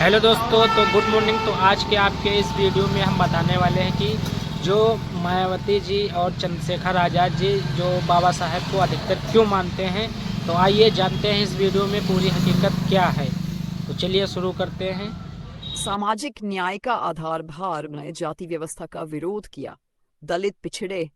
Hello दोस्तों, तो good morning. तो आज के आपके इस वीडियो में हम बताने वाले हैं कि जो मायावती जी और चंद्रशेखर आज़ाद जी जो बाबा साहेब को अधिकतर क्यों मानते हैं। तो आइए जानते हैं इस वीडियो में पूरी हकीकत क्या है। तो चलिए शुरू करते हैं। सामाजिक न्याय का आधारभार में जाति व्यवस्था का विरोध किया, दलित, पिछड़े,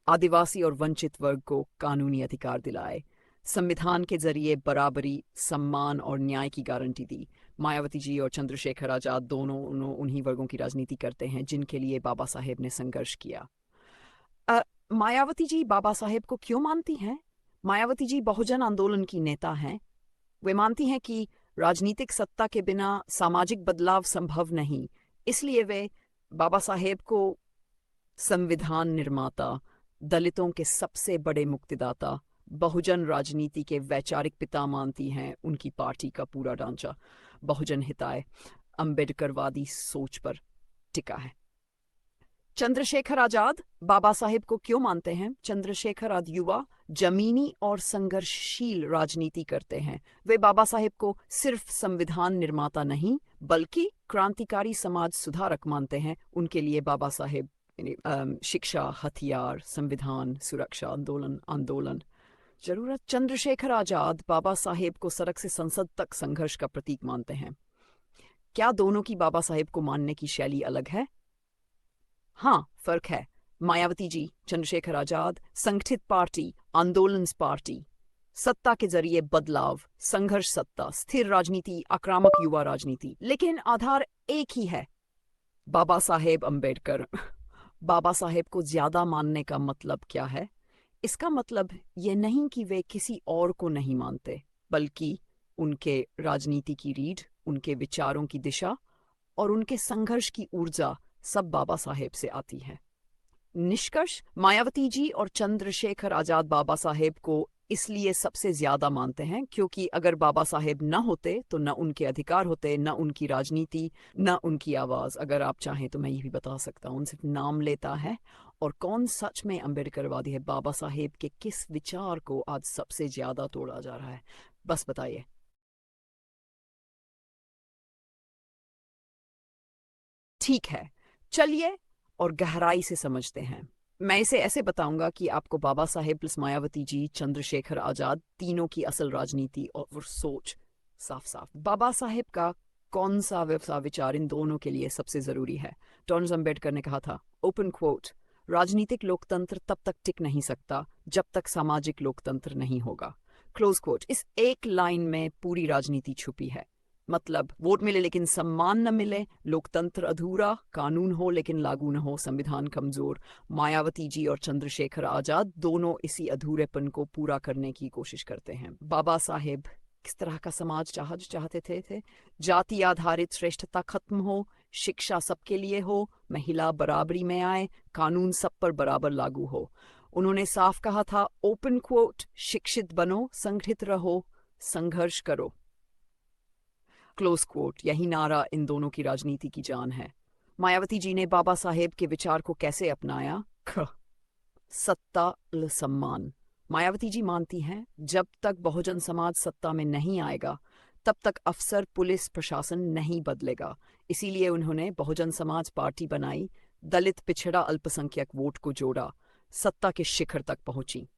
आदिवासी और वंचित वर्ग को कानूनी अधिकार दिलाए, संविधान के जरिए बराबरी, सम्मान और न्याय की गारंटी दी। मायावती जी और चंद्रशेखर आजाद दोनों उन्हीं वर्गों की राजनीति करते हैं जिनके लिए बाबा साहेब ने संघर्ष किया। मायावती जी बाबा साहेब को क्यों मानती हैं? मायावती जी बहुजन आंदोलन की नेता हैं। वे मानती हैं कि राजनीतिक सत्ता के बिना सामाजिक बदलाव संभव नहीं। इसलिए वे बाबा साहेब को संविधान निर्माता, दलितों के सबसे बड़े मुक्तिदाता, बहुजन राजनीति के वैचारिक पिता मानती हैं। उनकी पार्टी का पूरा ढांचा बहुजन हिताय, अम्बेडकरवादी सोच पर टिका है। चंद्रशेखर आजाद बाबा साहेब को क्यों मानते हैं? चंद्रशेखर आजाद युवा, जमीनी और संघर्षशील राजनीति करते हैं। वे बाबा साहेब को सिर्फ संविधान निर्माता नहीं बल्कि क्रांतिकारी समाज सुधारक मानते हैं। उनके लिए बाबा साहेब शिक्षा, हथियार, संविधान, सुरक्षा, आंदोलन जरूरत। चंद्रशेखर आजाद बाबा साहेब को सड़क से संसद तक संघर्ष का प्रतीक मानते हैं। क्या दोनों की बाबा साहेब को मानने की शैली अलग है? हाँ, फर्क है। मायावती जी, चंद्रशेखर आजाद संगठित पार्टी, आंदोलन पार्टी, सत्ता के जरिए बदलाव, संघर्ष सत्ता, स्थिर राजनीति, आक्रामक युवा राजनीति, लेकिन आधार एक ही है, बाबा साहेब अम्बेडकर। बाबा साहेब को ज्यादा मानने का मतलब क्या है? इसका मतलब ये नहीं कि वे किसी और को नहीं मानते, बल्कि उनके राजनीति की रीढ़, उनके विचारों की दिशा और उनके संघर्ष की ऊर्जा सब बाबा साहेब से आती है। निष्कर्ष, मायावती जी और चंद्रशेखर आजाद बाबा साहेब को इसलिए सबसे ज्यादा मानते हैं क्योंकि अगर बाबा साहेब न होते तो न उनके अधिकार होते, न उनकी राजनीति, न उनकी आवाज। अगर आप चाहें तो मैं ये भी बता सकता हूँ सिर्फ नाम लेता है और कौन सच में अम्बेडकरवादी है। बाबा साहेब के किस विचार को आज सबसे ज्यादा तोड़ा जा रहा है, बस बताइए। ठीक है, चलिए और गहराई से समझते हैं। मैं इसे ऐसे बताऊंगा कि आपको बाबा साहेब प्लस मायावती जी, चंद्रशेखर आजाद तीनों की असल राजनीति और सोच साफ साफ। बाबा साहेब का कौन सा विचार इन दोनों के लिए सबसे जरूरी है? टॉमस अम्बेडकर ने कहा था, ओपन क्वोट, राजनीतिक लोकतंत्र तब तक टिक नहीं सकता जब तक सामाजिक लोकतंत्र नहीं होगा, क्लोज क्वोट। इस एक लाइन में पूरी राजनीति छुपी है। मतलब वोट मिले लेकिन सम्मान न मिले, लोकतंत्र अधूरा, कानून हो लेकिन लागू न हो, संविधान कमजोर। मायावती जी और चंद्रशेखर आजाद दोनों इसी अधूरेपन को पूरा करने की कोशिश करते हैं। बाबा साहेब किस तरह का समाज चाहते थे? जाति आधारित श्रेष्ठता खत्म हो, शिक्षा सबके लिए हो, महिला बराबरी में आए, कानून सब पर बराबर लागू हो। उन्होंने साफ कहा था, ओपन क्वोट, शिक्षित बनो, संगठित रहो, संघर्ष करो, क्लोज क्वोट। यही नारा इन दोनों की राजनीति की जान है। मायावती जी ने बाबा साहेब के विचार को कैसे अपनाया? सत्ता सम्मान। मायावती जी मानती हैं जब तक बहुजन समाज सत्ता में नहीं आएगा तब तक अफसर, पुलिस, प्रशासन नहीं बदलेगा। इसीलिए उन्होंने बहुजन समाज पार्टी बनाई, दलित, पिछड़ा, अल्पसंख्यक वोट को जोड़ा, सत्ता के शिखर तक पहुंची।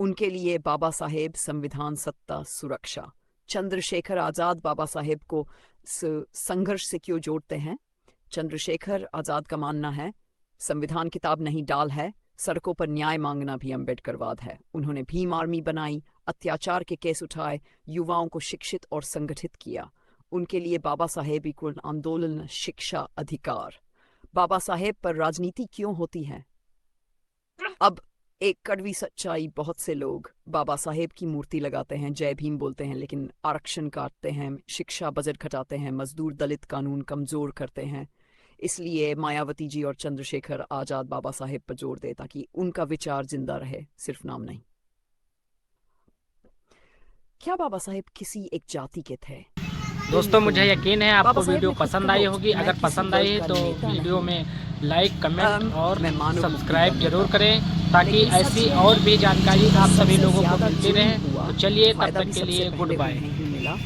उनके लिए बाबा साहेब संविधान, सत्ता, सुरक्षा। चंद्रशेखर आजाद बाबा साहेब को संघर्ष से क्यों जोड़ते हैं? चंद्रशेखर आजाद का मानना है, संविधान किताब नहीं डाल है, सड़कों पर न्याय मांगना भी अम्बेडकरवाद है। उन्होंने भीम आर्मी बनाई, अत्याचार के केस उठाए, युवाओं को शिक्षित और संगठित किया। उनके लिए बाबा साहेब इक्वल आंदोलन, शिक्षा, अधिकार। बाबा साहेब पर राजनीति क्यों होती है? अब एक कड़वी सच्चाई, बहुत से लोग बाबा साहेब की मूर्ति लगाते हैं, जय भीम बोलते हैं, लेकिन आरक्षण काटते हैं, शिक्षा बजट घटाते हैं, मजदूर दलित कानून कमजोर करते हैं। इसलिए मायावती जी और चंद्रशेखर आजाद बाबा साहेब पर जोर दे ताकि उनका विचार जिंदा रहे, सिर्फ नाम नहीं। क्या बाबा साहेब किसी एक जाति के थे? दोस्तों, मुझे यकीन है आपको बाबा साहेब वीडियो ने खुद पसंद कहा, आई होगी। मैं अगर किसी पसंद आई वर्ग है का तो नेता वीडियो नहीं। में लाइक, कमेंट और मैं मानव सब्सक्राइब का जरूर नेता करें हूँ, ताकि लेकिन सच ऐसी ये है और भी जानकारी कि जो आप सभी सबसे लोगों को ज्यादा मिलती जुल्म रहे। हुआ, तो चलिए, तब फायदा भी तक के सबसे लिए पहले गुड हुए बाय। हैं